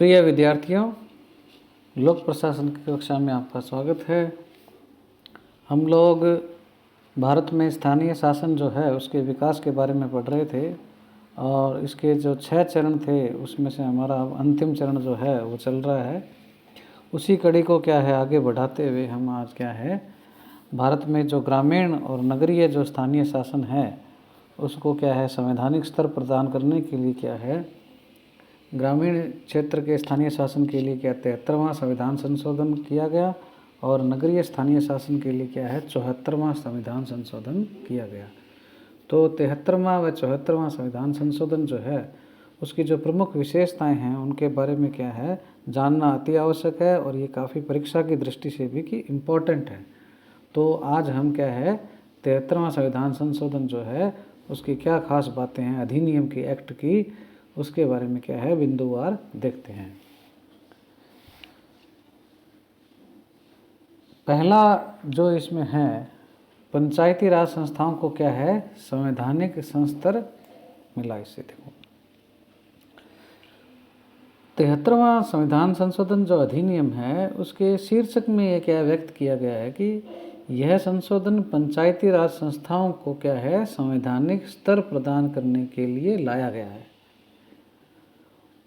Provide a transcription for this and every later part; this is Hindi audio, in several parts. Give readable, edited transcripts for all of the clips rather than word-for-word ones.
प्रिय विद्यार्थियों, लोक प्रशासन की कक्षा में आपका स्वागत है। हम लोग भारत में स्थानीय शासन जो है उसके विकास के बारे में पढ़ रहे थे और इसके जो 6 चरण थे उसमें से हमारा अंतिम चरण जो है वो चल रहा है। उसी कड़ी को क्या है आगे बढ़ाते हुए हम आज क्या है भारत में जो ग्रामीण और नगरीय जो स्थानीय शासन है उसको क्या है संवैधानिक स्तर प्रदान करने के लिए क्या है ग्रामीण क्षेत्र के स्थानीय शासन के लिए क्या 73वां संविधान संशोधन किया गया और नगरीय स्थानीय शासन के लिए क्या है 74वां संविधान संशोधन किया गया। तो 73वां व 74वां संविधान संशोधन जो है उसकी जो प्रमुख विशेषताएं हैं उनके बारे में क्या है जानना अति आवश्यक है और ये काफ़ी परीक्षा की दृष्टि से भी कि इम्पोर्टेंट है। तो आज हम क्या है 73वां संविधान संशोधन जो है उसकी क्या खास बातें हैं अधिनियम की एक्ट की उसके बारे में क्या है बिंदुवार देखते हैं। पहला जो इसमें है पंचायती राज संस्थाओं को क्या है संवैधानिक संस्तर मिला। इससे देखो 73वां संविधान संशोधन जो अधिनियम है उसके शीर्षक में ये क्या व्यक्त किया गया है कि यह संशोधन पंचायती राज संस्थाओं को क्या है संवैधानिक स्तर प्रदान करने के लिए लाया गया है।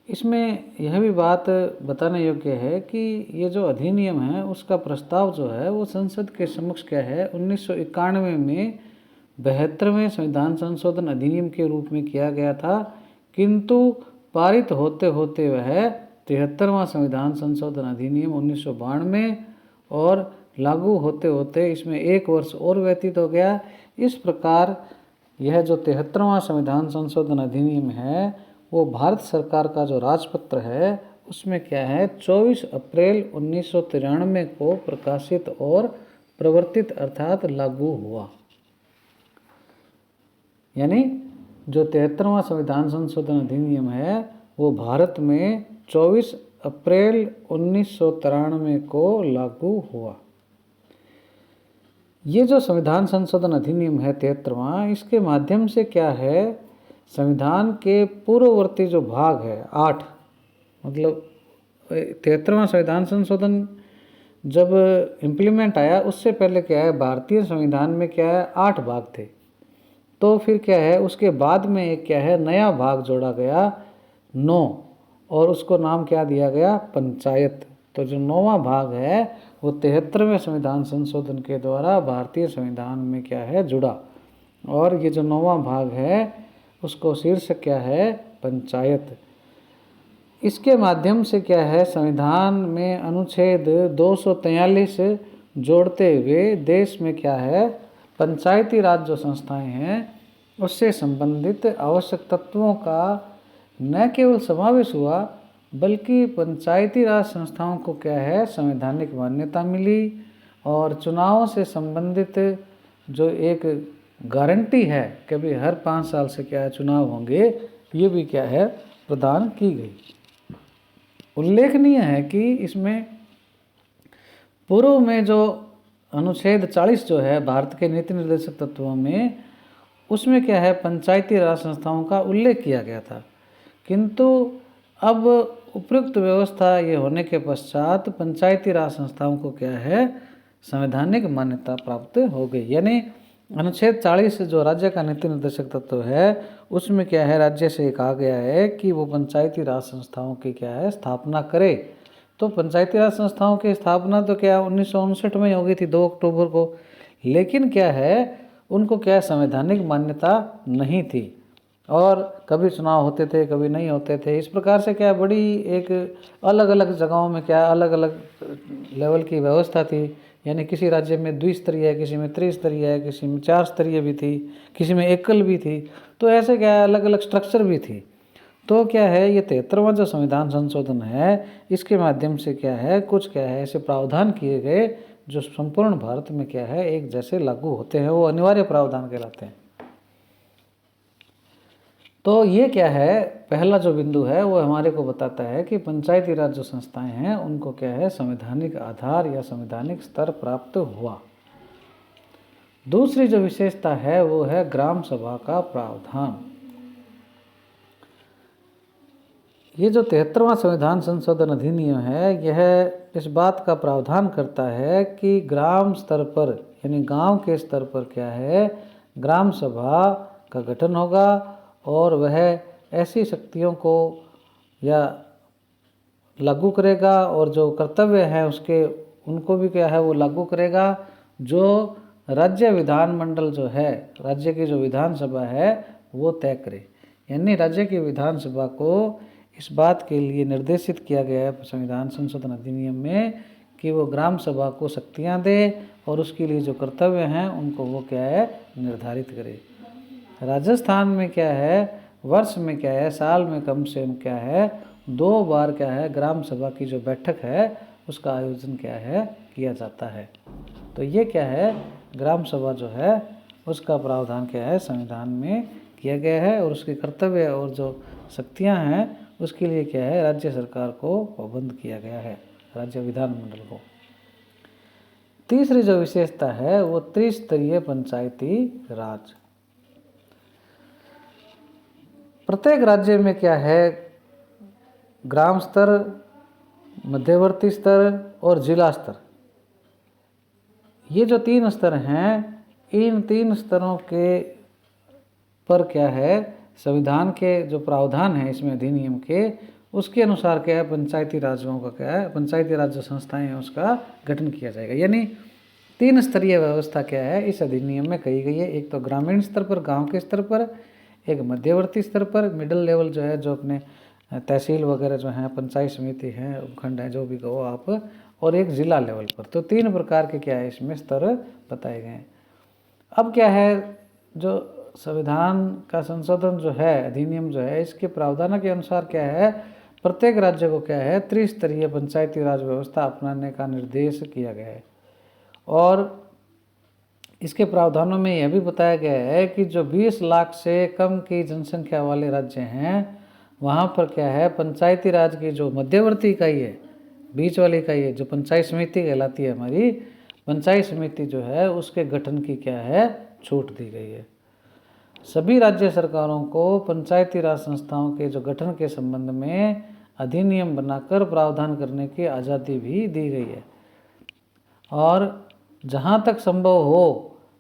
इसमें यह भी बात बताने योग्य है कि ये जो अधिनियम है उसका प्रस्ताव जो है वो संसद के समक्ष क्या है 1991 में 72वें संविधान संशोधन अधिनियम के रूप में किया गया था, किंतु पारित होते होते वह 73वां संविधान संशोधन अधिनियम 1992 और लागू होते होते इसमें 1 वर्ष और व्यतीत हो गया। इस प्रकार यह जो 73वां संविधान संशोधन अधिनियम है वो भारत सरकार का जो राजपत्र है उसमें क्या है 24 अप्रैल 1993 को प्रकाशित और प्रवर्तित अर्थात लागू हुआ। यानी जो 73वां संविधान संशोधन अधिनियम है वो भारत में 24 अप्रैल 1993 को लागू हुआ। ये जो संविधान संशोधन अधिनियम है 73वां इसके माध्यम से क्या है संविधान के पूर्ववर्ती जो भाग है 8 मतलब 73वां संविधान संशोधन जब इम्प्लीमेंट आया उससे पहले क्या है भारतीय संविधान में क्या है 8 भाग थे। तो फिर क्या है उसके बाद में एक क्या है नया भाग जोड़ा गया 9 और उसको नाम क्या दिया गया पंचायत। तो जो 9वां भाग है वो 73वें संविधान संशोधन के द्वारा भारतीय संविधान में क्या है जुड़ा और ये जो 9वां भाग है उसको शीर्षक क्या है पंचायत। इसके माध्यम से क्या है संविधान में अनुच्छेद 243 जोड़ते हुए देश में क्या है पंचायती राज जो संस्थाएं हैं उससे संबंधित आवश्यक तत्वों का न केवल समावेश हुआ बल्कि पंचायती राज संस्थाओं को क्या है संवैधानिक मान्यता मिली और चुनावों से संबंधित जो एक गारंटी है कि भाई हर 5 साल से क्या है चुनाव होंगे ये भी क्या है प्रदान की गई। उल्लेखनीय है कि इसमें पूर्व में जो अनुच्छेद 40 जो है भारत के नीति निर्देशक तत्वों में उसमें क्या है पंचायती राज संस्थाओं का उल्लेख किया गया था, किंतु अब उपयुक्त व्यवस्था ये होने के पश्चात पंचायती राज संस्थाओं को क्या है संवैधानिक मान्यता प्राप्त हो गई। यानी अनुच्छेद 40 जो राज्य का नीति निर्देशक तत्व है उसमें क्या है राज्य से कहा गया है कि वो पंचायती राज संस्थाओं की क्या है स्थापना करे। तो पंचायती राज संस्थाओं की स्थापना तो क्या 1959 में हो गई थी 2 अक्टूबर को, लेकिन क्या है उनको क्या संवैधानिक मान्यता नहीं थी और कभी चुनाव होते थे कभी नहीं होते थे। इस प्रकार से क्या बड़ी एक अलग अलग जगहों में क्या अलग अलग लेवल की व्यवस्था थी। यानी किसी राज्य में द्विस्तरीय है, किसी में त्रिस्तरीय है, किसी में 4 स्तरीय भी थी, किसी में एकल भी थी। तो ऐसे क्या अलग अलग स्ट्रक्चर भी थी। तो क्या है ये 73वां जो संविधान संशोधन है इसके माध्यम से क्या है कुछ क्या है ऐसे प्रावधान किए गए जो संपूर्ण भारत में क्या है एक जैसे लागू होते हैं, वो अनिवार्य प्रावधान कहलाते हैं। तो ये क्या है पहला जो बिंदु है वो हमारे को बताता है कि पंचायती राज जो संस्थाएं हैं उनको क्या है संवैधानिक आधार या संवैधानिक स्तर प्राप्त हुआ। दूसरी जो विशेषता है वो है ग्राम सभा का प्रावधान। ये जो 73वां संविधान संशोधन अधिनियम है, यह इस बात का प्रावधान करता है कि ग्राम स्तर पर यानी गांव के स्तर पर क्या है, ग्राम सभा का गठन होगा और वह ऐसी शक्तियों को या लागू करेगा और जो कर्तव्य हैं उसके उनको भी क्या है वो लागू करेगा जो राज्य विधानमंडल जो है, राज्य की जो विधानसभा है वो तय करे। यानी राज्य की विधानसभा को इस बात के लिए निर्देशित किया गया है संविधान संशोधन अधिनियम में कि वो ग्राम सभा को शक्तियां दे और उसके लिए जो कर्तव्य हैं उनको वो क्या है निर्धारित करे। राजस्थान में क्या है, वर्ष में क्या है, साल में कम से कम क्या है 2 बार क्या है ग्राम सभा की जो बैठक है उसका आयोजन क्या है किया जाता है। तो ये क्या है ग्राम सभा जो है उसका प्रावधान क्या है संविधान में किया गया है और उसके कर्तव्य और जो शक्तियां हैं उसके लिए क्या है राज्य सरकार को पाबंद किया गया है, राज्य विधानमंडल को। तीसरी जो विशेषता है वो त्रिस्तरीय पंचायती राज। प्रत्येक राज्य में क्या है ग्राम स्तर, मध्यवर्ती स्तर और जिला स्तर, ये जो 3 स्तर हैं, इन 3 स्तरों के पर क्या है संविधान के जो प्रावधान है इसमें अधिनियम के उसके अनुसार क्या है पंचायती राज्यों का क्या है, पंचायती राज जो संस्थाएं हैं उसका गठन किया जाएगा। यानी 3 स्तरीय व्यवस्था क्या है इस अधिनियम में कही गई है। एक तो ग्रामीण स्तर पर, गांव के स्तर पर, एक मध्यवर्ती स्तर पर, मिडिल लेवल जो है जो अपने तहसील वगैरह जो हैं, पंचायत समिति हैं, उपखंड हैं, जो भी कहो आप, और एक जिला लेवल पर। तो 3 प्रकार के क्या है इसमें स्तर बताए गए हैं। अब क्या है जो संविधान का संशोधन जो है अधिनियम जो है इसके प्रावधान के अनुसार क्या है प्रत्येक राज्य को क्या है त्रिस्तरीय पंचायती राज व्यवस्था अपनाने का निर्देश किया गया है। और इसके प्रावधानों में यह भी बताया गया है कि जो 20 लाख से कम की जनसंख्या वाले राज्य हैं वहाँ पर क्या है पंचायती राज की जो मध्यवर्ती इकाई है, बीच वाली इकाई है, जो पंचायत समिति कहलाती है, हमारी पंचायत समिति जो है उसके गठन की क्या है छूट दी गई है। सभी राज्य सरकारों को पंचायती राज संस्थाओं के जो गठन के संबंध में अधिनियम बनाकर प्रावधान करने की आज़ादी भी दी गई है। और जहाँ तक संभव हो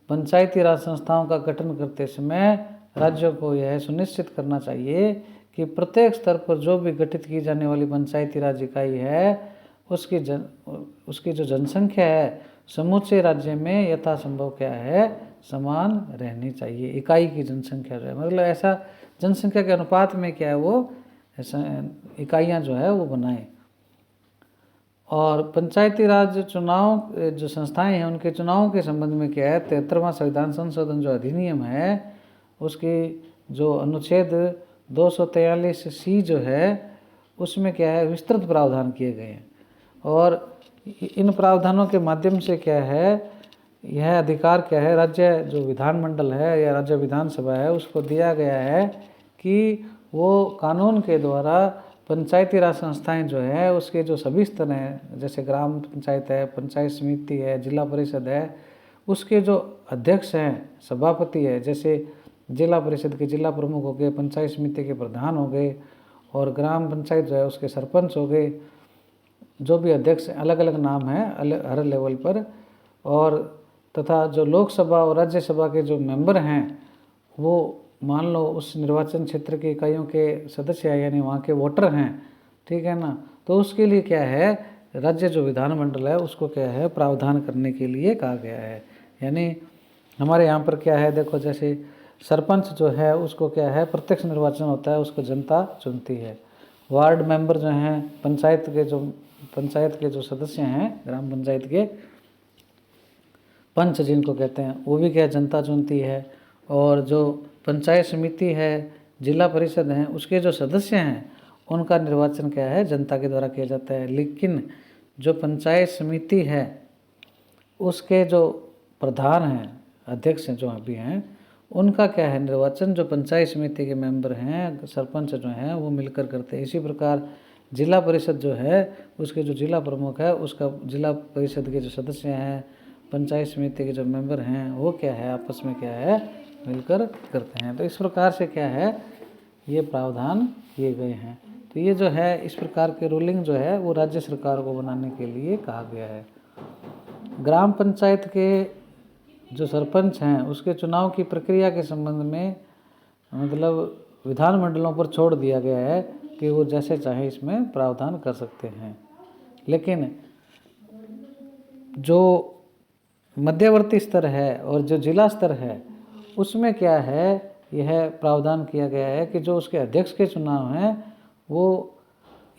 पंचायती राज संस्थाओं का गठन करते समय राज्यों को यह सुनिश्चित करना चाहिए कि प्रत्येक स्तर पर जो भी गठित की जाने वाली पंचायती राज इकाई है उसकी जो जनसंख्या है समूचे राज्य में यथासंभव क्या है समान रहनी चाहिए। इकाई की जनसंख्या जो है मतलब ऐसा जनसंख्या के अनुपात में क्या है वो ऐसा इकाइयाँ जो है वो बनाएं। और पंचायती राज चुनाव जो संस्थाएं हैं उनके चुनावों के संबंध में क्या है 73वां संविधान संशोधन जो अधिनियम है उसकी जो अनुच्छेद 243C जो है उसमें क्या है विस्तृत प्रावधान किए गए हैं। और इन प्रावधानों के माध्यम से क्या है यह अधिकार क्या है राज्य जो विधानमंडल है या राज्य विधानसभा है उसको दिया गया है कि वो कानून के द्वारा पंचायती राज संस्थाएं जो है उसके जो सभी स्तर हैं जैसे ग्राम पंचायत है, पंचायत समिति है, जिला परिषद है, उसके जो अध्यक्ष हैं, सभापति है, जैसे जिला परिषद के जिला प्रमुख हो गए, पंचायत समिति के प्रधान हो गए और ग्राम पंचायत जो है उसके सरपंच हो गए, जो भी अध्यक्ष अलग अलग नाम है हर लेवल पर। और तथा जो लोकसभा और राज्यसभा के जो मेंबर हैं वो मान लो उस निर्वाचन क्षेत्र की इकाइयों के सदस्य हैं यानी वहाँ के वोटर हैं, ठीक है ना। तो उसके लिए क्या है राज्य जो विधानमंडल है उसको क्या है प्रावधान करने के लिए कहा गया है। यानी हमारे यहाँ पर क्या है देखो जैसे सरपंच जो है उसको क्या है प्रत्यक्ष निर्वाचन होता है, उसको जनता चुनती है। वार्ड मेंबर जो हैं पंचायत के जो सदस्य हैं ग्राम पंचायत के पंच जिनको कहते हैं वो भी क्या जनता चुनती है। और जो पंचायत समिति है, जिला परिषद हैं, उसके जो सदस्य हैं उनका निर्वाचन क्या है जनता के द्वारा किया जाता है। लेकिन जो पंचायत समिति है उसके जो प्रधान हैं, अध्यक्ष हैं जो अभी हैं, उनका क्या है निर्वाचन जो पंचायत समिति के मेंबर हैं, सरपंच जो हैं वो मिलकर करते हैं। इसी प्रकार जिला परिषद जो है उसके जो जिला प्रमुख है उसका जिला परिषद के जो सदस्य हैं, पंचायत समिति के जो मेंबर हैं वो क्या है आपस में क्या है मिलकर करते हैं। तो इस प्रकार से क्या है ये प्रावधान किए गए हैं। तो ये जो है इस प्रकार के रूलिंग जो है वो राज्य सरकार को बनाने के लिए कहा गया है। ग्राम पंचायत के जो सरपंच हैं उसके चुनाव की प्रक्रिया के संबंध में मतलब विधानमंडलों पर छोड़ दिया गया है कि वो जैसे चाहे इसमें प्रावधान कर सकते हैं। लेकिन जो मध्यवर्ती स्तर है और जो जिला स्तर है उसमें क्या है, यह प्रावधान किया गया है कि जो उसके अध्यक्ष के चुनाव हैं वो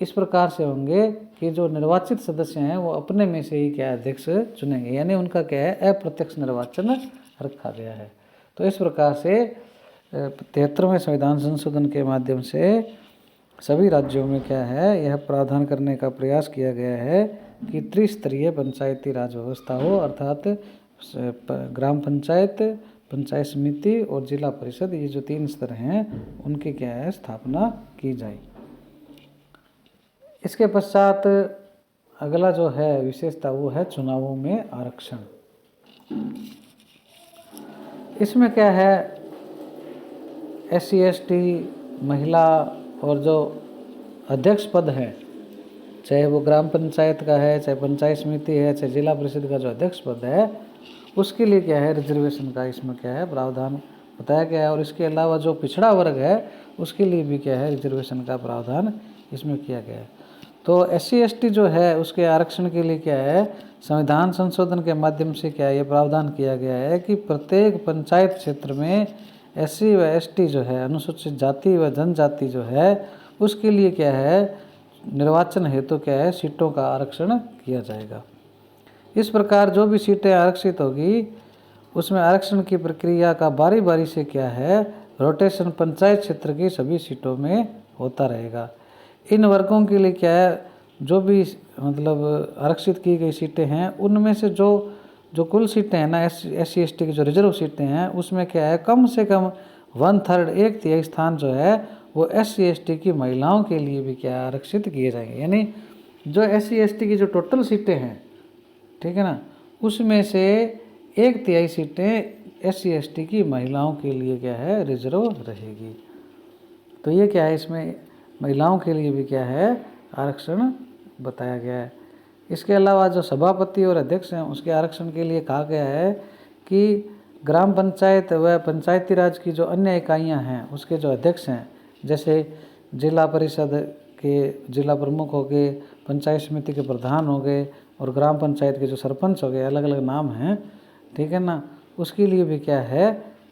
इस प्रकार से होंगे कि जो निर्वाचित सदस्य हैं वो अपने में से ही क्या अध्यक्ष चुनेंगे, यानी उनका क्या है अप्रत्यक्ष निर्वाचन रखा गया है। तो इस प्रकार से 73वें संविधान संशोधन के माध्यम से सभी राज्यों में क्या है यह प्रावधान करने का प्रयास किया गया है कि त्रिस्तरीय पंचायती राज व्यवस्था हो, अर्थात ग्राम पंचायत, पंचायत समिति और जिला परिषद, ये जो 3 स्तर हैं उनकी क्या है स्थापना की जाए। इसके पश्चात अगला जो है विशेषता वो है चुनावों में आरक्षण। इसमें क्या है SC ST महिला और जो अध्यक्ष पद है, चाहे वो ग्राम पंचायत का है, चाहे पंचायत समिति है, चाहे जिला परिषद का जो अध्यक्ष पद है, उसके लिए क्या है रिजर्वेशन का इसमें क्या है प्रावधान बताया गया है। और इसके अलावा जो पिछड़ा वर्ग है उसके लिए भी क्या है रिजर्वेशन का प्रावधान इसमें किया गया है। तो SC ST जो है उसके आरक्षण के लिए क्या है संविधान संशोधन के माध्यम से क्या है ये प्रावधान किया गया है कि प्रत्येक पंचायत क्षेत्र में SC व ST जो है अनुसूचित जाति व जनजाति जो है उसके लिए क्या है निर्वाचन हेतु क्या है सीटों का आरक्षण किया जाएगा। इस प्रकार जो भी सीटें आरक्षित होगी उसमें आरक्षण की प्रक्रिया का बारी बारी से क्या है रोटेशन पंचायत क्षेत्र की सभी सीटों में होता रहेगा। इन वर्गों के लिए क्या है जो भी मतलब आरक्षित की गई सीटें हैं उनमें से जो कुल सीटें हैं ना SC ST की जो रिजर्व सीटें हैं उसमें क्या है कम से कम 1/3 1/3 स्थान जो है वो SC ST की महिलाओं के लिए भी क्या आरक्षित किए जाएंगे। यानी जो SC ST की जो टोटल सीटें हैं, ठीक है ना, उसमें से 1/3 सीटें SC ST की महिलाओं के लिए क्या है रिजर्व रहेगी। तो ये क्या है इसमें महिलाओं के लिए भी क्या है आरक्षण बताया गया है। इसके अलावा जो सभापति और अध्यक्ष हैं उसके आरक्षण के लिए कहा गया है कि ग्राम पंचायत व पंचायती राज की जो अन्य इकाइयां हैं उसके जो अध्यक्ष हैं, जैसे जिला परिषद के जिला प्रमुख हो गए, पंचायत समिति के प्रधान हो गए और ग्राम पंचायत के जो सरपंच हो गए, अलग अलग नाम हैं, ठीक है ना, उसके लिए भी क्या है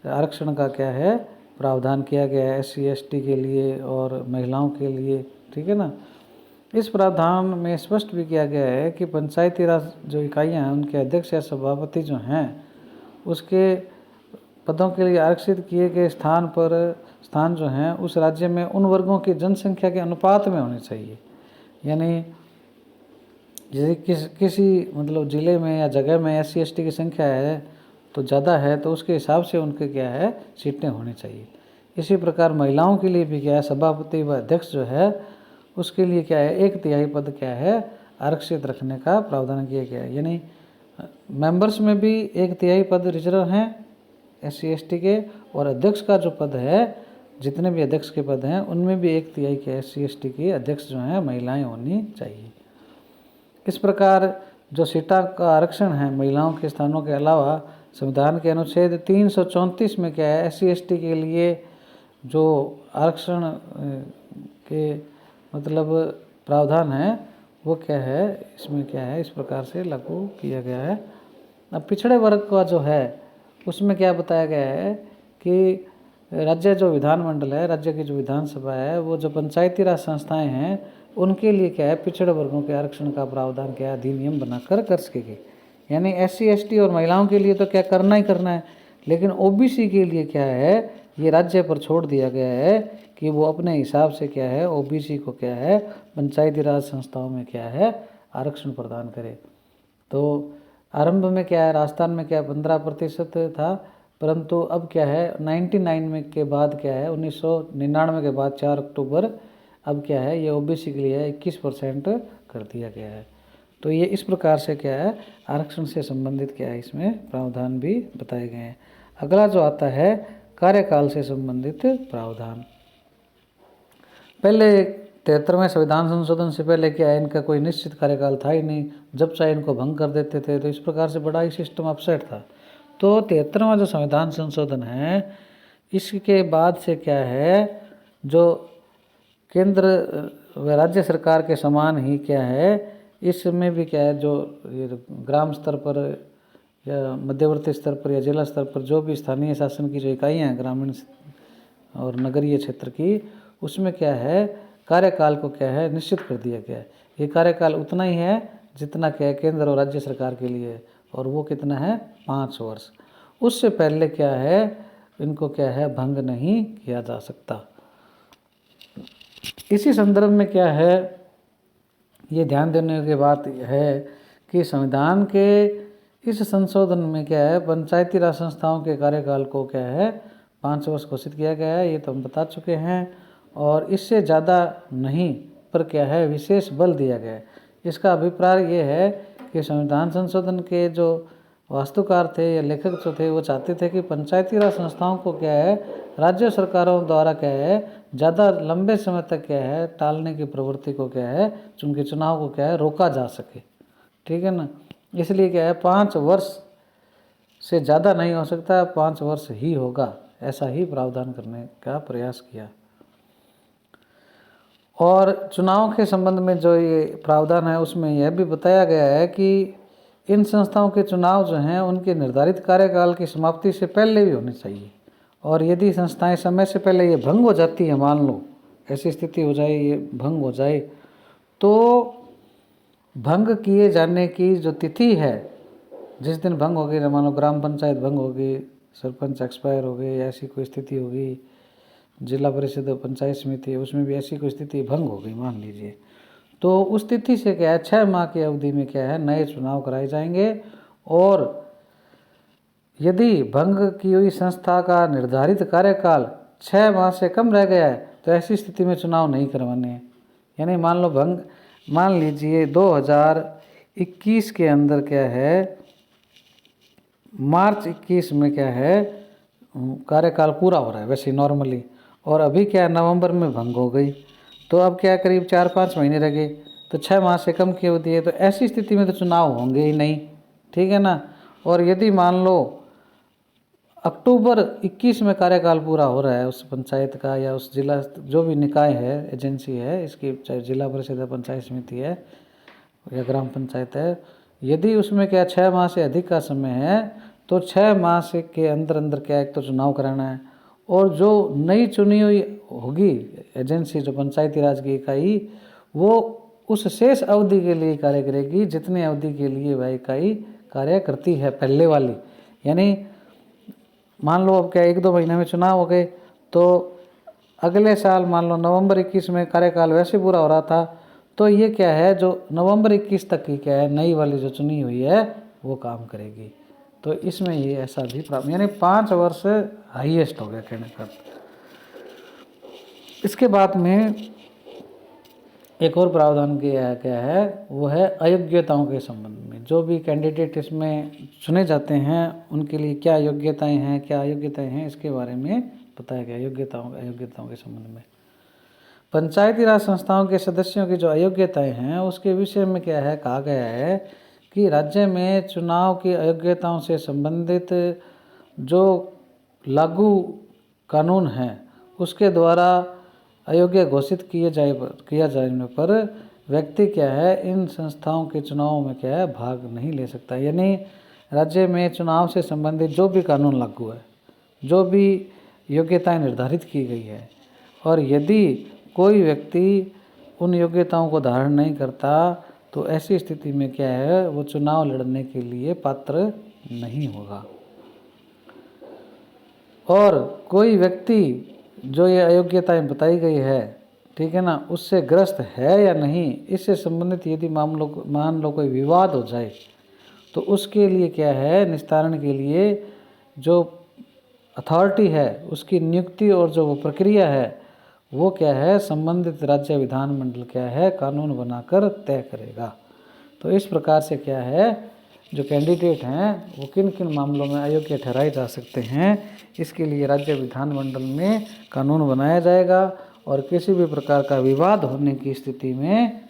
आरक्षण का क्या है प्रावधान किया गया है SC ST के लिए और महिलाओं के लिए, ठीक है ना। इस प्रावधान में स्पष्ट भी किया गया है कि पंचायती राज जो इकाइयां हैं उनके अध्यक्ष या सभापति जो हैं उसके पदों के लिए आरक्षित किए गए स्थान जो हैं उस राज्य में उन वर्गों की जनसंख्या के अनुपात में होने चाहिए। यानी जैसे किसी मतलब ज़िले में या जगह में SC ST की संख्या है तो ज़्यादा है तो उसके हिसाब से उनके क्या है सीटें होनी चाहिए। इसी प्रकार महिलाओं के लिए भी क्या है सभापति व अध्यक्ष जो है उसके लिए क्या है 1/3 पद क्या है आरक्षित रखने का प्रावधान किया गया है। यानी मेंबर्स में भी 1/3 पद रिजर्व हैं SC ST के, और अध्यक्ष का जो पद है जितने भी अध्यक्ष के पद हैं उनमें भी 1/3 के SC ST के अध्यक्ष जो हैं महिलाएं होनी चाहिए। इस प्रकार जो सीटा का आरक्षण है महिलाओं के स्थानों के अलावा संविधान के अनुच्छेद 334 में क्या है SC ST के लिए जो आरक्षण के मतलब प्रावधान है वो क्या है इसमें क्या है इस प्रकार से लागू किया गया है। अब पिछड़े वर्ग का जो है उसमें क्या बताया गया है कि राज्य जो विधानमंडल है, राज्य की जो विधानसभा है, वो जो पंचायती राज संस्थाएं हैं उनके लिए क्या है पिछड़े वर्गों के आरक्षण का प्रावधान क्या अधिनियम बनाकर कर सकेगी। यानी SC ST और महिलाओं के लिए तो क्या करना ही करना है, लेकिन OBC के लिए क्या है ये राज्य पर छोड़ दिया गया है कि वो अपने हिसाब से क्या है OBC को क्या है पंचायती राज संस्थाओं में क्या है आरक्षण प्रदान करे। तो आरंभ में क्या है राजस्थान में क्या 15% था, परंतु अब क्या है 99 में के बाद क्या है 1999 के बाद 4 अक्टूबर अब क्या है ये OBC के लिए 21% कर दिया गया है। तो ये इस प्रकार से क्या है आरक्षण से संबंधित क्या है इसमें प्रावधान भी बताए गए हैं। अगला जो आता है कार्यकाल से संबंधित प्रावधान। पहले 73वें संविधान संशोधन से पहले क्या है, इनका कोई निश्चित कार्यकाल था ही नहीं, जब चाहे इनको भंग कर देते थे। तो इस प्रकार से बड़ा ही सिस्टम अपसेट था। तो 73वां जो संविधान संशोधन है, इसके बाद से क्या है, जो केंद्र व राज्य सरकार के समान ही क्या है, इसमें भी क्या है, जो ये ग्राम स्तर पर या मध्यवर्ती स्तर पर या जिला स्तर पर जो भी स्थानीय शासन की जो इकाइयाँ हैं ग्रामीण और नगरीय क्षेत्र की, उसमें क्या है, कार्यकाल को क्या है, निश्चित कर दिया गया है। ये कार्यकाल उतना ही है जितना क्या है केंद्र और राज्य सरकार के लिए है, और वो कितना है, 5 वर्ष। उससे पहले क्या है, इनको क्या है, भंग नहीं किया जा सकता। इसी संदर्भ में क्या है, ये ध्यान देने की बात है कि संविधान के इस संशोधन में क्या है, पंचायती राज संस्थाओं के कार्यकाल को क्या है, 5 वर्ष घोषित किया गया है। ये तो हम बता चुके हैं, और इससे ज़्यादा नहीं पर क्या है, विशेष बल दिया गया है। इसका अभिप्राय ये है कि संविधान संशोधन के जो वास्तुकार थे या लेखक जो थे, वो चाहते थे कि पंचायती राज संस्थाओं को क्या है, राज्य सरकारों द्वारा क्या है, ज़्यादा लंबे समय तक क्या है, टालने की प्रवृत्ति को क्या है, उनके चुनाव को क्या है, रोका जा सके। ठीक है ना। इसलिए क्या है, 5 वर्ष से ज़्यादा नहीं हो सकता, 5 वर्ष ही होगा, ऐसा ही प्रावधान करने का प्रयास किया। और चुनाव के संबंध में जो ये प्रावधान है, उसमें यह भी बताया गया है कि इन संस्थाओं के चुनाव जो हैं, उनके निर्धारित कार्यकाल की समाप्ति से पहले भी होने चाहिए। और यदि संस्थाएं समय से पहले ये भंग हो जाती है, मान लो ऐसी स्थिति हो जाए, ये भंग हो जाए, तो भंग किए जाने की जो तिथि है, जिस दिन भंग होगी, मान लो ग्राम पंचायत भंग होगी, सरपंच एक्सपायर हो गए, ऐसी कोई स्थिति होगी, जिला परिषद पंचायत समिति उसमें भी ऐसी कोई स्थिति भंग हो गई मान लीजिए, तो उस तिथि से क्या है, 6 माह की अवधि में क्या है, नए चुनाव कराए जाएंगे। और यदि भंग की हुई संस्था का निर्धारित कार्यकाल 6 माह से कम रह गया है, तो ऐसी स्थिति में चुनाव नहीं करवाने हैं। यानी मान लो भंग, मान लीजिए 2021 के अंदर क्या है, मार्च 21 में क्या है, कार्यकाल पूरा हो रहा है वैसे नॉर्मली, और अभी क्या है, नवंबर में भंग हो गई, तो अब क्या करीब 4-5 महीने रह गए, तो 6 माह से कम की अवधि है, तो ऐसी स्थिति में तो चुनाव होंगे ही नहीं। ठीक है ना। और यदि मान लो अक्टूबर 21 में कार्यकाल पूरा हो रहा है उस पंचायत का या उस जिला जो भी निकाय है, एजेंसी है इसकी, चाहे जिला परिषद है, पंचायत समिति है या ग्राम पंचायत है, यदि उसमें क्या 6 माह से अधिक का समय है, तो 6 माह से के अंदर अंदर क्या एक तो चुनाव कराना है। और जो नई चुनी हुई होगी एजेंसी, जो पंचायती राज की इकाई, वो उस शेष अवधि के लिए कार्य करेगी जितनी अवधि के लिए वह इकाई कार्य करती है पहले वाली। यानी मान लो अब क्या 1-2 महीने में चुनाव हो गए, तो अगले साल मान लो नवंबर 21 में कार्यकाल वैसे पूरा हो रहा था, तो ये क्या है, जो नवंबर 21 तक की क्या है, नई वाली जो चुनी हुई है वो काम करेगी। तो इसमें ये ऐसा भी प्रावधान, यानी 5 वर्ष हाईएस्ट हो गया कहने का। इसके बाद में एक और प्रावधान किया गया है, वो है अयोग्यताओं के संबंध में। जो भी कैंडिडेट इसमें चुने जाते हैं उनके लिए क्या योग्यताएं हैं, क्या अयोग्यताएं हैं, इसके बारे में बताया गया। अयोग्यताओं के संबंध में पंचायती राज संस्थाओं के सदस्यों की जो अयोग्यताएं हैं, उसके विषय में क्या है, कहा गया है कि राज्य में चुनाव की अयोग्यताओं से संबंधित जो लागू कानून है, उसके द्वारा अयोग्य घोषित किया जाने पर व्यक्ति क्या है, इन संस्थाओं के चुनावों में क्या है, भाग नहीं ले सकता। यानी राज्य में चुनाव से संबंधित जो भी कानून लागू है, जो भी योग्यताएं निर्धारित की गई है, और यदि कोई व्यक्ति उन योग्यताओं को धारण नहीं करता, तो ऐसी स्थिति में क्या है, वो चुनाव लड़ने के लिए पात्र नहीं होगा। और कोई व्यक्ति जो ये अयोग्यताएं बताई गई है, ठीक है ना, उससे ग्रस्त है या नहीं, इससे संबंधित यदि मान लो कोई विवाद हो जाए, तो उसके लिए क्या है, निस्तारण के लिए जो अथॉरिटी है उसकी नियुक्ति और जो वो प्रक्रिया है, वो क्या है, संबंधित राज्य विधानमंडल क्या है, कानून बनाकर तय करेगा। तो इस प्रकार से क्या है, जो कैंडिडेट हैं वो किन किन मामलों में अयोग्य ठहराए जा सकते हैं, इसके लिए राज्य विधानमंडल में कानून बनाया जाएगा। और किसी भी प्रकार का विवाद होने की स्थिति में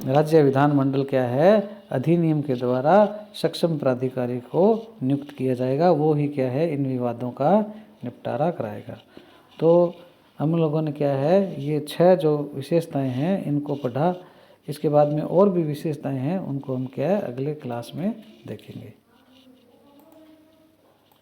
राज्य विधानमंडल क्या है, अधिनियम के द्वारा सक्षम प्राधिकारी को नियुक्त किया जाएगा, वो ही क्या है इन विवादों का निपटारा कराएगा। तो हम लोगों ने क्या है ये 6 जो विशेषताएं हैं इनको पढ़ा। इसके बाद में और भी विशेषताएं हैं, उनको हम क्या है अगले क्लास में देखेंगे।